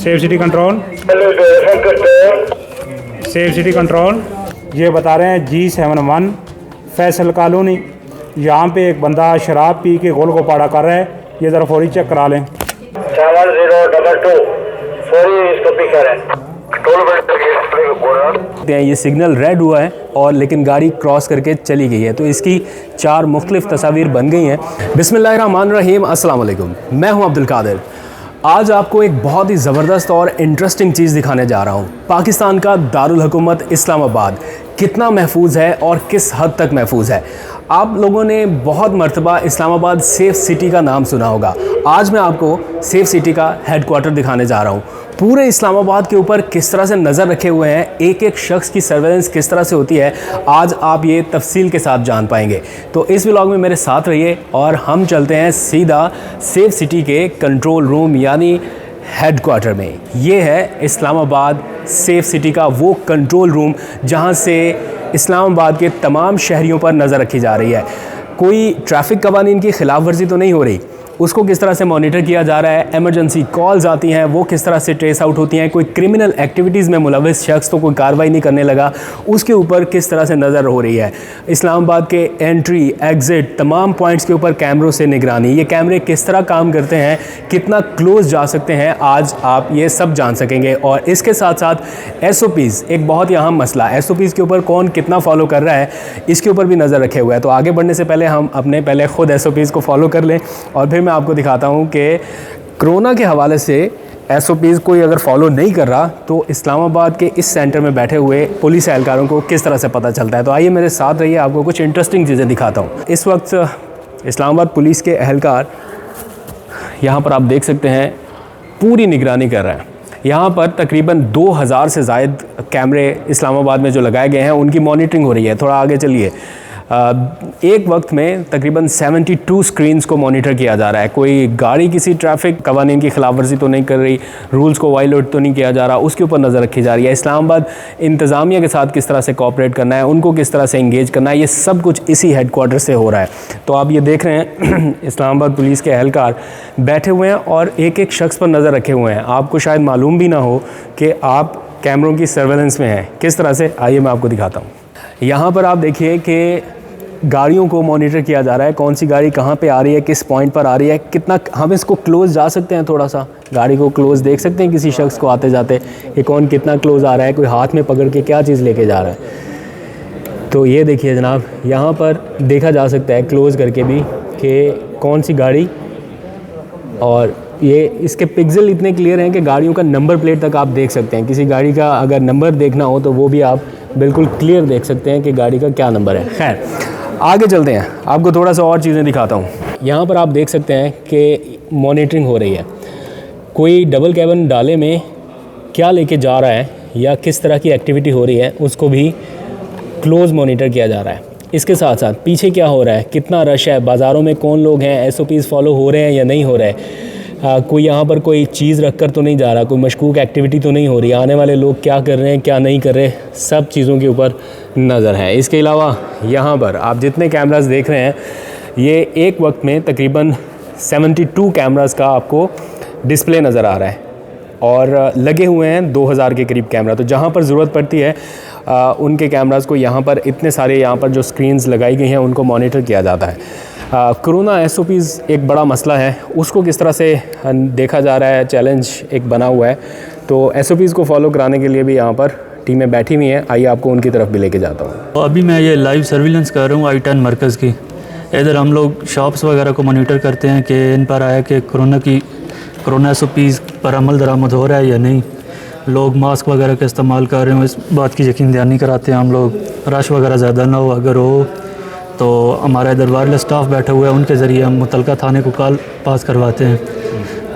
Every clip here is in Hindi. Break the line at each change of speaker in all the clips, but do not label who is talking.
Safe city control, safe city control. ये बता रहे हैं G71 फैसल कॉलोनी, यहाँ पे एक बंदा शराब पी के गोल को पाड़ा कर रहा है। ये ज़रा फौरी चेक करा लें।
7022 फौरी इसको पिक करें।
ये सिग्नल रेड हुआ है और लेकिन गाड़ी क्रॉस करके चली गई है, तो इसकी 4 मुख्तलिफ तस्वीर बन गई हैं। बिस्मिल्लाहिर्रहमानिर्रहीम, अस्सलाम वालेकुम। मैं हूं अब्दुल कादिर। आज आपको एक बहुत ही ज़बरदस्त और इंटरेस्टिंग चीज़ दिखाने जा रहा हूं। पाकिस्तान का दारुल हुकूमत इस्लामाबाद कितना महफूज है और किस हद तक महफूज है। आप लोगों ने बहुत मर्तबा इस्लामाबाद सेफ़ सिटी का नाम सुना होगा। आज मैं आपको सेफ़ सिटी का हेडक्वार्टर दिखाने जा रहा हूँ। पूरे इस्लामाबाद के ऊपर किस तरह से नज़र रखे हुए हैं, एक एक शख्स की सर्वेलेंस किस तरह से होती है, आज आप ये तफसील के साथ जान पाएंगे। तो इस व्लॉग में मेरे साथ रहिए और हम चलते हैं सीधा सेफ़ सिटी के कंट्रोल रूम यानी हेडक्वार्टर में। ये है इस्लामाबाद सेफ़ सिटी का वो कंट्रोल रूम जहाँ से इस्लामाबाद के तमाम शहरियों पर नज़र रखी जा रही है। कोई ट्रैफिक कवानीन की खिलाफ वर्जी तो नहीं हो रही, उसको किस तरह से मॉनिटर किया जा रहा है, एमरजेंसी कॉल्स आती हैं वो किस तरह से ट्रेस आउट होती हैं, कोई क्रिमिनल एक्टिविटीज़ में मुलविस शख्स तो कोई कार्रवाई नहीं करने लगा, उसके ऊपर किस तरह से नज़र हो रही है। इस्लामाबाद के एंट्री एग्ज़िट तमाम पॉइंट्स के ऊपर कैमरों से निगरानी, ये कैमरे किस तरह काम करते हैं, कितना क्लोज जा सकते हैं, आज आप ये सब जान सकेंगे। और इसके साथ साथ SOPs, एक बहुत ही अहम मसला, SOPs के ऊपर कौन कितना फॉलो कर रहा है इसके ऊपर भी नज़र रखे हुए हैं। तो आगे बढ़ने से पहले हम अपने पहले ख़ुद SOPs को फॉलो कर लें और फिर मैं आपको दिखाता हूं कि कोरोना के हवाले से SOPs कोई अगर फॉलो नहीं कर रहा तो इस्लामाबाद के इस सेंटर में बैठे हुए पुलिस एहलकारों को किस तरह से पता चलता है। तो आइए मेरे साथ रहिए, आपको कुछ इंटरेस्टिंग चीज़ें दिखाता हूं। इस वक्त इस्लामाबाद पुलिस के एहलकार यहां पर आप देख सकते हैं पूरी निगरानी कर रहे हैं। यहाँ पर तकरीबन 2000 से ज़ायद कैमरे इस्लामाबाद में जो लगाए गए हैं उनकी मॉनिटरिंग हो रही है। थोड़ा आगे चलिए। एक वक्त में तकरीबन 72 स्क्रीन्स को मॉनिटर किया जा रहा है। कोई गाड़ी किसी ट्रैफिक कवानीन की खिलाफ वर्जी तो नहीं कर रही, रूल्स को वायलेट तो नहीं किया जा रहा, उसके ऊपर नज़र रखी जा रही है। इस्लामाबाद इंतज़ामिया के साथ किस तरह से कोऑपरेट करना है, उनको किस तरह से इंगेज करना है, ये सब कुछ इसी हेडक्वार्टर से हो रहा है। तो आप ये देख रहे हैं इस्लामाबाद पुलिस के एहलकार बैठे हुए हैं और एक एक शख्स पर नज़र रखे हुए हैं। आपको शायद मालूम भी ना हो कि आप कैमरों की सर्वेलेंस में हैं। किस तरह से, आइए मैं आपको दिखाता हूँ। यहाँ पर आप देखिए कि गाड़ियों को मॉनिटर किया जा रहा है, कौन सी गाड़ी कहाँ पे आ रही है, किस पॉइंट पर आ रही है, कितना हम इसको क्लोज़ जा सकते हैं, थोड़ा सा गाड़ी को क्लोज़ देख सकते हैं किसी शख्स को आते जाते, ये कौन कितना क्लोज़ आ रहा है, कोई हाथ में पकड़ के क्या चीज़ लेके जा रहा है। तो ये देखिए जनाब, यहाँ पर देखा जा सकता है क्लोज़ करके भी कि कौन सी गाड़ी, और ये इसके पिक्सल इतने क्लियर हैं कि गाड़ियों का नंबर प्लेट तक आप देख सकते हैं। किसी गाड़ी का अगर नंबर देखना हो तो वो भी आप बिल्कुल क्लियर देख सकते हैं कि गाड़ी का क्या नंबर है। खैर आगे चलते हैं, आपको थोड़ा सा और चीज़ें दिखाता हूँ। यहाँ पर आप देख सकते हैं कि मॉनिटरिंग हो रही है, कोई डबल कैबिन डाले में क्या लेके जा रहा है या किस तरह की एक्टिविटी हो रही है उसको भी क्लोज़ मॉनिटर किया जा रहा है। इसके साथ साथ पीछे क्या हो रहा है, कितना रश है, बाज़ारों में कौन लोग हैं, SOPs फॉलो हो रहे हैं या नहीं हो रहे हैं, कोई यहाँ पर कोई चीज़ रख कर तो नहीं जा रहा, कोई मशकूक एक्टिविटी तो नहीं हो रही, आने वाले लोग क्या कर रहे हैं क्या नहीं कर रहे, सब चीज़ों के ऊपर नज़र है। इसके अलावा यहाँ पर आप जितने कैमरास देख रहे हैं ये एक वक्त में तकरीबन 72 कैमरास का आपको डिस्प्ले नज़र आ रहा है और लगे हुए हैं 2000 के करीब कैमरा। तो जहाँ पर ज़रूरत पड़ती है उनके कैमरास को यहाँ पर इतने सारे यहाँ पर जो स्क्रीन्स लगाई गई हैं उनको मॉनिटर किया जाता है। कोरोना SOPs एक बड़ा मसला है, उसको किस तरह से देखा जा रहा है, चैलेंज एक बना हुआ है। तो SOPs को फॉलो कराने के लिए भी यहाँ पर टीमें बैठी हुई हैं, आइए आपको उनकी तरफ भी लेके जाता हूँ।
तो अभी मैं ये लाइव सर्विलेंस कर रहा हूँ I-10 मरकज़ की। इधर हम लोग शॉप्स वगैरह को मॉनिटर करते हैं कि इन पर आया कि कोरोना SOPs पर अमल दरामद हो रहा है या नहीं, लोग मास्क वगैरह का इस्तेमाल कर रहे हो, इस बात की यकीन दहानी कराते हैं हम लोग, रश वगैरह ज़्यादा ना हो, अगर हो तो हमारा इधर वायरलेस स्टाफ बैठा हुआ है, उनके ज़रिए हम मुतलका थाने को कॉल पास करवाते हैं,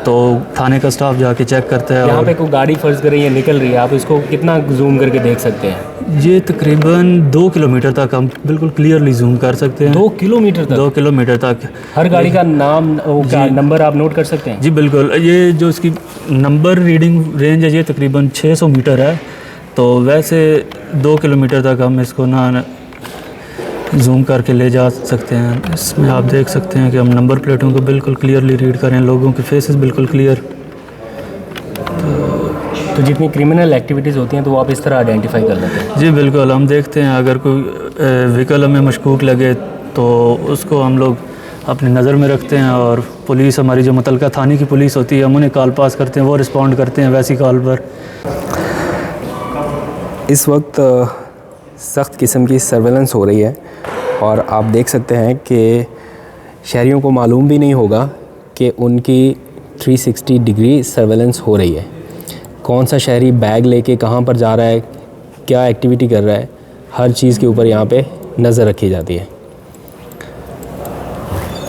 तो थाने का स्टाफ जाके चेक करता है।
यहाँ पे कोई गाड़ी फ़र्ज़ कर रही है निकल रही है, आप इसको कितना जूम करके देख सकते हैं?
ये तकरीबन 2 किलोमीटर तक हम बिल्कुल क्लियरली जूम कर सकते हैं।
2 किलोमीटर तक?
2 किलोमीटर तक।
हर गाड़ी का नाम का नंबर आप नोट कर सकते हैं?
जी बिल्कुल। ये जो इसकी नंबर रीडिंग रेंज है ये तकरीबन 600 मीटर है, तो वैसे 2 किलोमीटर तक हम इसको ना जूम करके ले जा सकते हैं। इसमें आप देख सकते हैं कि हम नंबर प्लेटों को बिल्कुल क्लियरली रीड करें, लोगों के फेसेस बिल्कुल क्लियर। तो
तो जितनी क्रिमिनल एक्टिविटीज़ होती हैं तो वो आप इस तरह आइडेंटिफाई कर लेते हैं?
जी बिल्कुल, हम देखते हैं अगर कोई व्हीकल हमें मशकूक लगे तो उसको हम लोग अपनी नज़र में रखते हैं और पुलिस, हमारी जो मुतलका थाने की पुलिस होती है, हम उन्हें कॉल पास करते हैं, वो रिस्पॉन्ड करते हैं वैसी कॉल पर।
इस वक्त सख्त किस्म की सर्वेलेंस हो रही है और आप देख सकते हैं कि शहरियों को मालूम भी नहीं होगा कि उनकी 360 डिग्री सर्वेलेंस हो रही है। कौन सा शहरी बैग लेके कहाँ पर जा रहा है, क्या एक्टिविटी कर रहा है, हर चीज़ के ऊपर यहाँ पे नज़र रखी जाती है।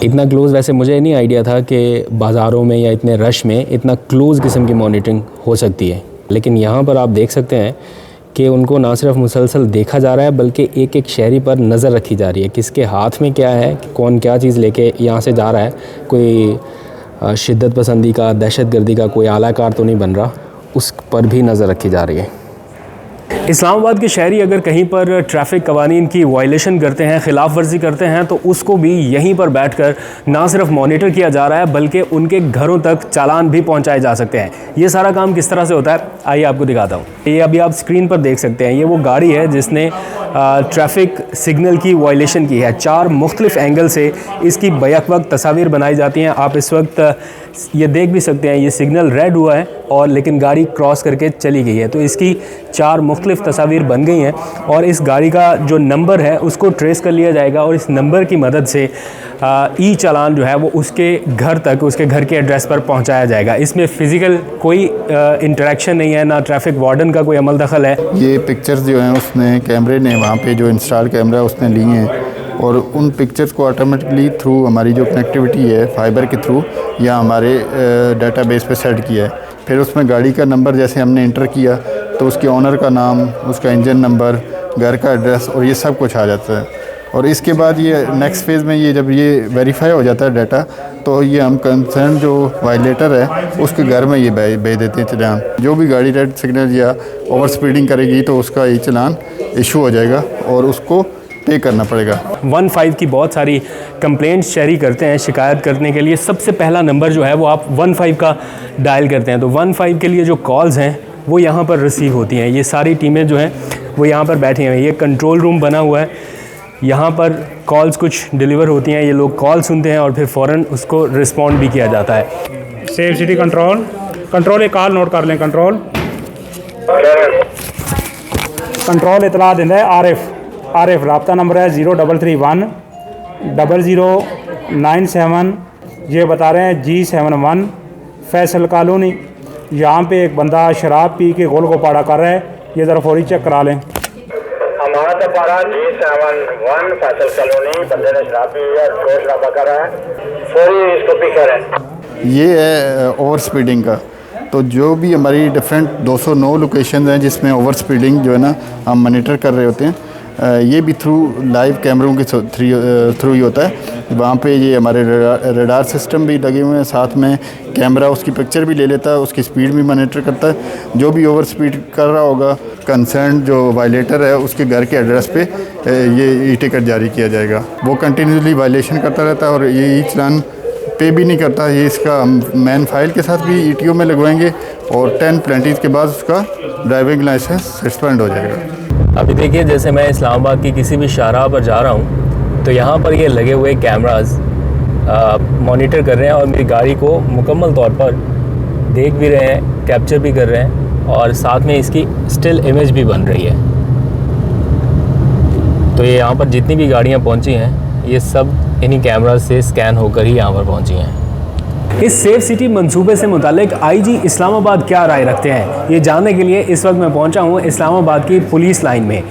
इतना क्लोज़ वैसे मुझे नहीं आइडिया था कि बाज़ारों में या इतने रश में इतना क्लोज़ किस्म की मॉनिटरिंग हो सकती है, लेकिन यहाँ पर आप देख सकते हैं कि उनको ना सिर्फ मुसलसल देखा जा रहा है बल्कि एक एक शहरी पर नज़र रखी जा रही है, किसके हाथ में क्या है, कौन क्या चीज़ लेके यहाँ से जा रहा है। कोई शिद्दत पसंदी का, दहशतगर्दी का कोई आला कार तो नहीं बन रहा, उस पर भी नज़र रखी जा रही है। इस्लामाबाद के शहरी अगर कहीं पर ट्रैफिक कवानीन की वायलेशन करते हैं, ख़िलाफ़ वर्जी करते हैं, तो उसको भी यहीं पर बैठकर ना सिर्फ मॉनिटर किया जा रहा है बल्कि उनके घरों तक चालान भी पहुंचाए जा सकते हैं। ये सारा काम किस तरह से होता है आइए आपको दिखाता हूँ। ये अभी आप स्क्रीन पर देख सकते हैं, ये वो गाड़ी है जिसने ट्रैफिक सिग्नल की वायलेशन की है। 4 मुख्तलिफ एंगल से इसकी बैक वक्त तस्वीर बनाई जाती हैं। आप इस वक्त ये देख भी सकते हैं, ये सिग्नल रेड हुआ है और लेकिन गाड़ी क्रॉस करके चली गई है, तो इसकी 4 मुख्तलिफ तस्वीर बन गई हैं और इस गाड़ी का जो नंबर है उसको ट्रेस कर लिया जाएगा और इस नंबर की मदद से ई चालान जो है वो उसके घर तक, उसके घर के एड्रेस पर पहुंचाया जाएगा। इसमें फ़िज़िकल कोई इंटरेक्शन नहीं है, ना ट्रैफिक वार्डन का कोई अमल दखल है।
ये पिक्चर्स जो हैं उसने कैमरे ने वहाँ पे जो इंस्टॉल कैमरा उसने ली हैं और उन पिक्चर्स को ऑटोमेटिकली थ्रू हमारी जो कनेक्टिविटी है फाइबर के थ्रू या हमारे डेटाबेस पे सेट किया है। फिर उसमें गाड़ी का नंबर जैसे हमने इंटर किया तो उसके ऑनर का नाम, उसका इंजन नंबर, घर का एड्रेस और ये सब कुछ आ जाता है। और इसके बाद ये नेक्स्ट फेज़ में ये जब ये वेरीफाई हो जाता है डाटा, तो ये हम कंसर्न जो वायलेटर है उसके घर में ये भेज देते हैं चालान। जो भी गाड़ी रेड सिग्नल या ओवर स्पीडिंग करेगी तो उसका ये चालान इशू हो जाएगा और उसको पे करना पड़ेगा।
15 की बहुत सारी कंप्लेंट्स शहरी करते हैं शिकायत करने के लिए। सबसे पहला नंबर जो है वो आप 15 का डायल करते हैं तो 15 के लिए जो कॉल्स हैं वो यहाँ पर रिसीव होती हैं। ये सारी टीमें जो हैं वो यहाँ पर बैठी हैं। ये कंट्रोल रूम बना हुआ है, यहाँ पर कॉल्स कुछ डिलीवर होती हैं, ये लोग कॉल सुनते हैं और फिर फ़ौरन उसको रिस्पॉन्ड भी किया जाता है।
सेफ सिटी कंट्रोल एक कॉल नोट कर लें। कंट्रोल इतला देता है आरिफ रब्ता नंबर है 0331 0097। ये बता रहे हैं G71 फैसल कॉलोनी, यहाँ पे एक बंदा शराब पी के गोल को पाड़ा कर रहा है। ये ज़रा फौरी चेक करा लें।
हमारा तो पारा G71 फैसल कॉलोनी, बंदे ने शराब पी है, शोर शराबा कर रहा है, फौरी इसको पी करें।
ये है ओवर स्पीडिंग का। तो जो भी हमारी डिफरेंट 209 लोकेशन हैं जिसमें ओवर स्पीडिंग जो है ना हम मॉनिटर कर रहे होते हैं, ये भी थ्रू लाइव कैमरों के थ्रू ही होता है। वहाँ पे ये हमारे रडार सिस्टम भी लगे हुए हैं, साथ में कैमरा उसकी पिक्चर भी ले लेता है, उसकी स्पीड भी मॉनिटर करता है। जो भी ओवर स्पीड कर रहा होगा कंसर्न जो वायलेटर है उसके घर के एड्रेस पे ये ई टिकट जारी किया जाएगा। वो कंटिन्यूसली वायलेशन करता रहता है और ये ई चालान पे भी नहीं करता। ये इसका हम मैन फाइल के साथ भी ETO में लगवाएंगे और 10 पेनल्टीज़ के बाद उसका ड्राइविंग लाइसेंस सस्पेंड हो जाएगा।
अभी देखिए, जैसे मैं इस्लामाबाद की किसी भी शाहराह पर जा रहा हूँ तो यहाँ पर ये लगे हुए कैमरास मॉनिटर कर रहे हैं और मेरी गाड़ी को मुकम्मल तौर पर देख भी रहे हैं, कैप्चर भी कर रहे हैं और साथ में इसकी स्टिल इमेज भी बन रही है। तो ये यहाँ पर जितनी भी गाड़ियाँ पहुँची हैं ये सब इन्हीं कैमरास से स्कैन होकर ही यहाँ पर पहुँची हैं। इस सेफ सिटी मंसूबे से मुतालिक IG इस्लामाबाद क्या राय रखते हैं, ये जानने के लिए इस वक्त मैं पहुँचा हूँ इस्लामाबाद की पुलिस लाइन में।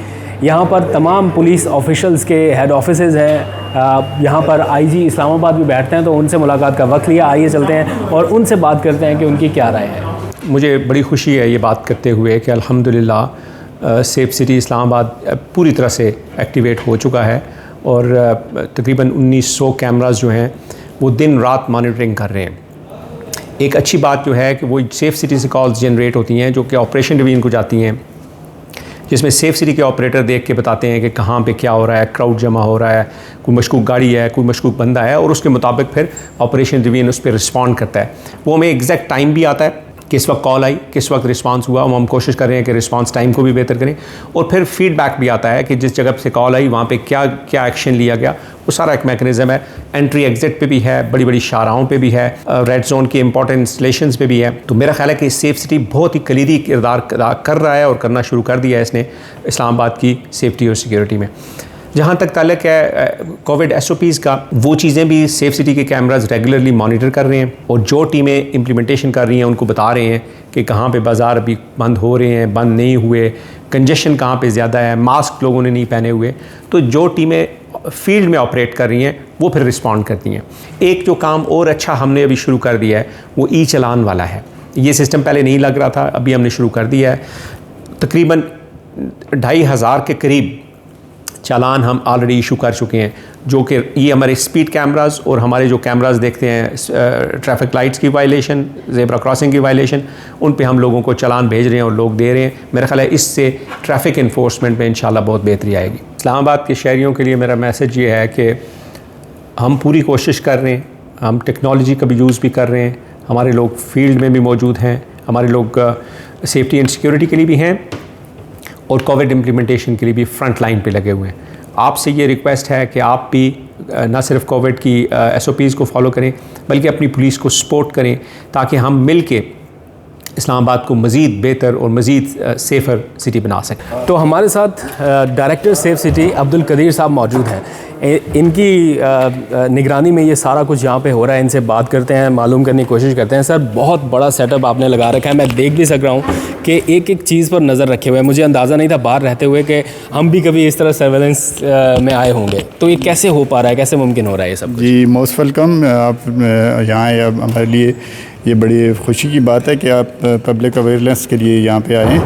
यहाँ पर तमाम पुलिस ऑफिशल्स के हेड ऑफिसेज हैं। यहाँ पर IG इस्लामाबाद भी बैठते हैं, तो उनसे मुलाकात का वक्त लिया। आइए चलते हैं और उनसे बात करते हैं कि उनकी क्या राय है।
मुझे बड़ी खुशी है ये बात करते हुए कि अल्हम्दुलिल्लाह सेफ सिटी इस्लामाबाद पूरी तरह से एक्टिवेट हो चुका है और तकरीबन 1900 कैमरास जो हैं वो दिन रात मॉनिटरिंग कर रहे हैं। एक अच्छी बात जो है कि वो सेफ़ सिटी से कॉल्स जनरेट होती हैं जो कि ऑपरेशन डिवीज़न को जाती हैं, जिसमें सेफ़ सिटी के ऑपरेटर देख के बताते हैं कि कहाँ पे क्या हो रहा है, क्राउड जमा हो रहा है, कोई मशकूक गाड़ी है, कोई मशकूक बंदा है, और उसके मुताबिक फिर ऑपरेशन डिवीज़न उस पर रिस्पॉन्ड करता है। वो हमें एग्जैक्ट टाइम भी आता है किस वक्त कॉल आई, किस वक्त रिस्पांस हुआ, हम कोशिश कर रहे हैं कि रिस्पांस टाइम को भी बेहतर करें। और फिर फीडबैक भी आता है कि जिस जगह से कॉल आई वहाँ पे क्या क्या एक्शन लिया गया, वो सारा एक मैकेनिज़्म है। एंट्री एग्जिट पे भी है, बड़ी बड़ी शाहराहों पे भी है, रेड जोन के इंपॉर्टेंट इंस्टॉलेशंस पे भी है। तो मेरा ख्याल है कि सेफ सिटी बहुत ही कलीदी किरदार अदा कर रहा है और करना शुरू कर दिया है इसने इस्लामाबाद की सेफ्टी और सिक्योरिटी में। जहाँ तक ताल्लुक है कोविड SOPs का, वो चीज़ें भी सेफ सिटी के कैमराज रेगुलरली मॉनिटर कर रहे हैं और जो टीमें इम्प्लीमेंटेशन कर रही हैं उनको बता रहे हैं कि कहाँ पे बाज़ार अभी बंद हो रहे हैं, बंद नहीं हुए, कंजेशन कहाँ पे ज़्यादा है, मास्क लोगों ने नहीं पहने हुए। तो जो टीमें फील्ड में ऑपरेट कर रही हैं वो फिर रिस्पॉन्ड करती हैं। एक जो काम और अच्छा हमने अभी शुरू कर दिया है वो ई-चलान वाला है। ये सिस्टम पहले नहीं लग रहा था, अभी हमने शुरू कर दिया है। तकरीबन 2500 के करीब चालान हम ऑलरेडी इशू कर चुके हैं, जो कि ये हमारे स्पीड कैमरास और हमारे जो कैमरास देखते हैं ट्रैफिक लाइट्स की वायलेशन, ज़ेब्रा क्रॉसिंग की वायलेशन, उन पे हम लोगों को चालान भेज रहे हैं और लोग दे रहे हैं। मेरा ख्याल है इससे ट्रैफिक इन्फोर्समेंट में इंशाल्लाह बहुत बेहतरी आएगी। इस्लामाबाद के शहरियों के लिए मेरा मैसेज ये है कि हम पूरी कोशिश कर रहे हैं, हम टेक्नोलॉजी का भी यूज़ भी कर रहे हैं, हमारे लोग फील्ड में भी मौजूद हैं, हमारे लोग सेफ्टी एंड सिक्योरिटी के लिए भी हैं और कोविड इम्प्लीमेंटेशन के लिए भी फ्रंट लाइन पे लगे हुए हैं। आपसे ये रिक्वेस्ट है कि आप भी ना सिर्फ कोविड की SOPs को फॉलो करें बल्कि अपनी पुलिस को सपोर्ट करें ताकि हम मिल के इस्लामाबाद को मज़ीद बेहतर और मज़ीद सेफ़र सिटी बना सकें।
तो हमारे साथ director safe city Abdul Qadir sahab मौजूद हैं। इनकी निगरानी में ये सारा कुछ यहाँ पे हो रहा है। इनसे बात करते हैं, मालूम करने की कोशिश करते हैं। सर, बहुत बड़ा सेटअप आपने लगा रखा है, मैं देख भी सक रहा हूँ कि एक एक चीज़ पर नज़र रखे हुए हैं। मुझे अंदाज़ा नहीं था बाहर रहते हुए कि हम भी कभी इस तरह सर्वेलेंस में आए होंगे। तो ये कैसे हो पा रहा है, कैसे मुमकिन हो रहा है ये सब?
जी, मोस्ट वेलकम। आप यहाँ आए, हमारे लिए ये बड़ी खुशी की बात है कि आप पब्लिक अवेयरनेस के लिए यहाँ पे आए।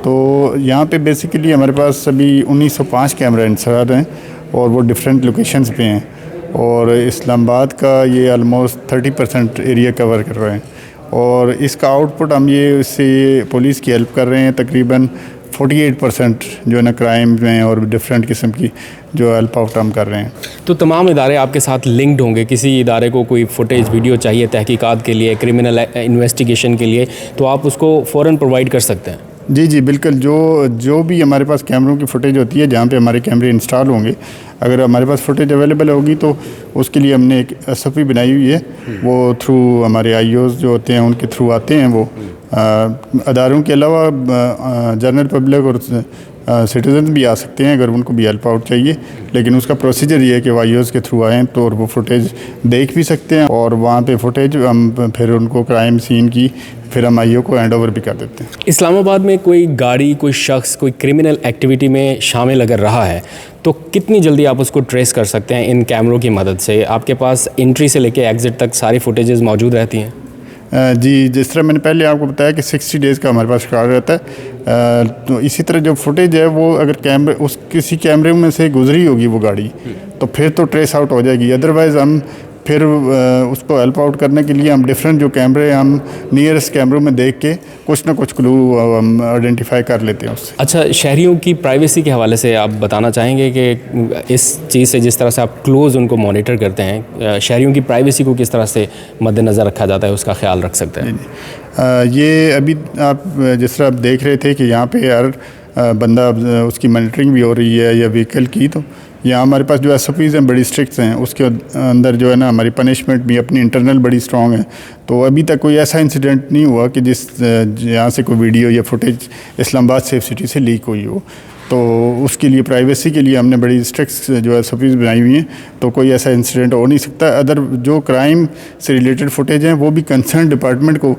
तो यहाँ पे बेसिकली हमारे पास अभी 1905 कैमरा इंस्टॉल हैं और वो डिफरेंट लोकेशंस पे हैं और इस्लामाबाद का ये ऑलमोस्ट 30% एरिया कवर कर रहे हैं और इसका आउटपुट हम ये इससे पुलिस की हेल्प कर रहे हैं। तकरीबन 48% जो है ना क्राइम में और डिफरेंट किस्म की जो हेल्प आउट हम कर रहे हैं।
तो तमाम इदारे आपके साथ लिंक्ड होंगे। किसी इदारे को कोई फुटेज वीडियो चाहिए तहकीकात के लिए, क्रिमिनल इन्वेस्टिगेशन के लिए, तो आप उसको फ़ौरन प्रोवाइड कर सकते हैं?
जी जी बिल्कुल। जो भी हमारे पास कैमरों की फुटेज होती है जहाँ पे हमारे कैमरे इंस्टॉल होंगे, अगर हमारे पास फुटेज अवेलेबल होगी तो उसके लिए हमने एक SOP बनाई हुई है। वो थ्रू हमारे IOs जो होते हैं उनके थ्रू आते हैं। वो अदारों के अलावा जनरल पब्लिक और सिटीजन भी आ सकते हैं अगर उनको भी हेल्प आउट चाहिए। लेकिन उसका प्रोसीजर ये है कि वो IOs के थ्रू आएँ तो और वो फुटेज देख भी सकते हैं और वहाँ पे फुटेज हम फिर उनको क्राइम सीन की फिर हम IO को हैंड ओवर भी कर देते हैं।
इस्लामाबाद में कोई गाड़ी, कोई शख्स, कोई क्रिमिनल एक्टिविटी में शामिल अगर रहा है तो कितनी जल्दी आप उसको ट्रेस कर सकते हैं इन कैमरों की मदद से? आपके पास एंट्री से लेके एग्ज़िट तक सारी फुटेजेस मौजूद रहती हैं?
जी, जिस तरह मैंने पहले आपको बताया कि 60 डेज़ का हमारे पास कार्ड रहता है, तो इसी तरह जो फुटेज है वो अगर कैमरे किसी कैमरे में से गुजरी होगी वो गाड़ी तो फिर तो ट्रेस आउट हो जाएगी। अदरवाइज़ हम फिर उसको हेल्प आउट करने के लिए हम डिफरेंट जो कैमरे हम नियरेस्ट कैमरों में देख के कुछ ना कुछ क्लू हम आइडेंटिफाई कर लेते हैं उससे।
अच्छा, शहरियों की प्राइवेसी के हवाले से आप बताना चाहेंगे कि इस चीज़ से जिस तरह से आप क्लोज़ उनको मॉनिटर करते हैं, शहरियों की प्राइवेसी को किस तरह से मद्देनज़र रखा जाता है, उसका ख्याल रख सकते हैं?
ये अभी आप जिस तरह आप देख रहे थे कि यहाँ पे हर बंदा उसकी मॉनिटरिंग भी हो रही है या व्हीकल की, तो यहाँ हमारे पास जो SOPs हैं बड़ी स्ट्रिक्ट हैं। उसके अंदर जो है ना हमारी पनिशमेंट भी अपनी इंटरनल बड़ी स्ट्रॉन्ग है। तो अभी तक कोई ऐसा इंसिडेंट नहीं हुआ कि यहाँ से कोई वीडियो या फुटेज इस्लामाबाद सेफ सिटी से लीक हुई हो। तो उसके लिए प्राइवेसी के लिए हमने बड़ी स्ट्रिक्ट जो SOPs बनाई हुई हैं, तो कोई ऐसा इंसिडेंट हो नहीं सकता। अदर जो क्राइम से रिलेटेड फुटेज हैं वो भी कंसर्न डिपार्टमेंट को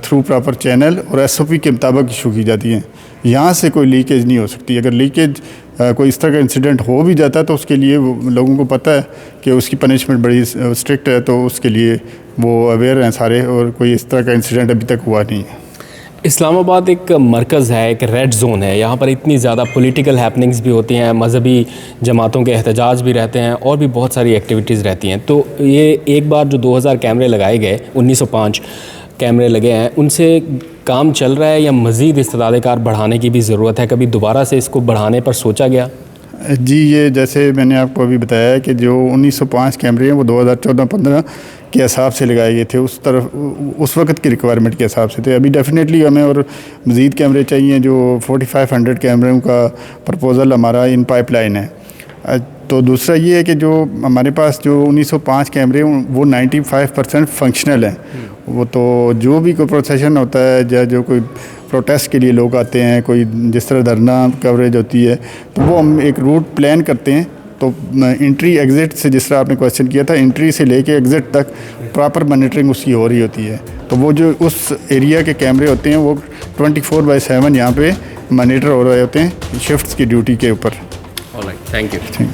थ्रू प्रॉपर चैनल और SOP के मुताबिक इशू की जाती हैं। यहाँ से कोई लीकेज नहीं हो सकती। अगर लीकेज कोई इस तरह का इंसिडेंट हो भी जाता है तो उसके लिए लोगों को पता है कि उसकी पनिशमेंट बड़ी स्ट्रिक्ट है, तो उसके लिए वो अवेयर हैं सारे और कोई इस तरह का इंसिडेंट अभी तक हुआ नहीं है।
इस्लामाबाद एक मरकज़ है, एक रेड जोन है। यहाँ पर इतनी ज़्यादा पॉलिटिकल हैपनिंग्स भी होती हैं, मजहबी जमातों के एहतजाज भी रहते हैं और भी बहुत सारी एक्टिविटीज़ रहती हैं। तो ये एक बार जो 2000 कैमरे लगाए गए, 1905 कैमरे लगे हैं, उनसे काम चल रहा है या मज़ीद इस्तेदाद कार बढ़ाने की भी ज़रूरत है? कभी दोबारा से इसको बढ़ाने पर सोचा गया?
जी, ये जैसे मैंने आपको अभी बताया है कि जो 1905 कैमरे हैं वो 2014-15 के हिसाब से लगाए गए थे, उस वक्त की रिक्वायरमेंट के हिसाब से थे। अभी डेफिनेटली हमें और मज़ीद कैमरे चाहिए, जो 4500 कैमरों का प्रपोज़ल हमारा इन पाइपलाइन है। तो दूसरा ये है कि जो हमारे पास जो 1905 कैमरे हैं वो 95% फंक्शनल हैं। वो तो जो भी कोई प्रोसेशन होता है या जो कोई प्रोटेस्ट के लिए लोग आते हैं, कोई जिस तरह धरना कवरेज होती है, तो वो हम एक रूट प्लान करते हैं। तो एंट्री एग्ज़िट से, जिस तरह आपने क्वेश्चन किया था, एंट्री से लेके एग्ज़िट तक प्रॉपर मॉनिटरिंग उसकी हो रही होती है। तो वो जो उस एरिया के कैमरे होते हैं वो 24/7 यहाँ पे मॉनिटर हो रहे होते हैं शिफ्ट्स की ड्यूटी के ऊपर।
Alright, thank you.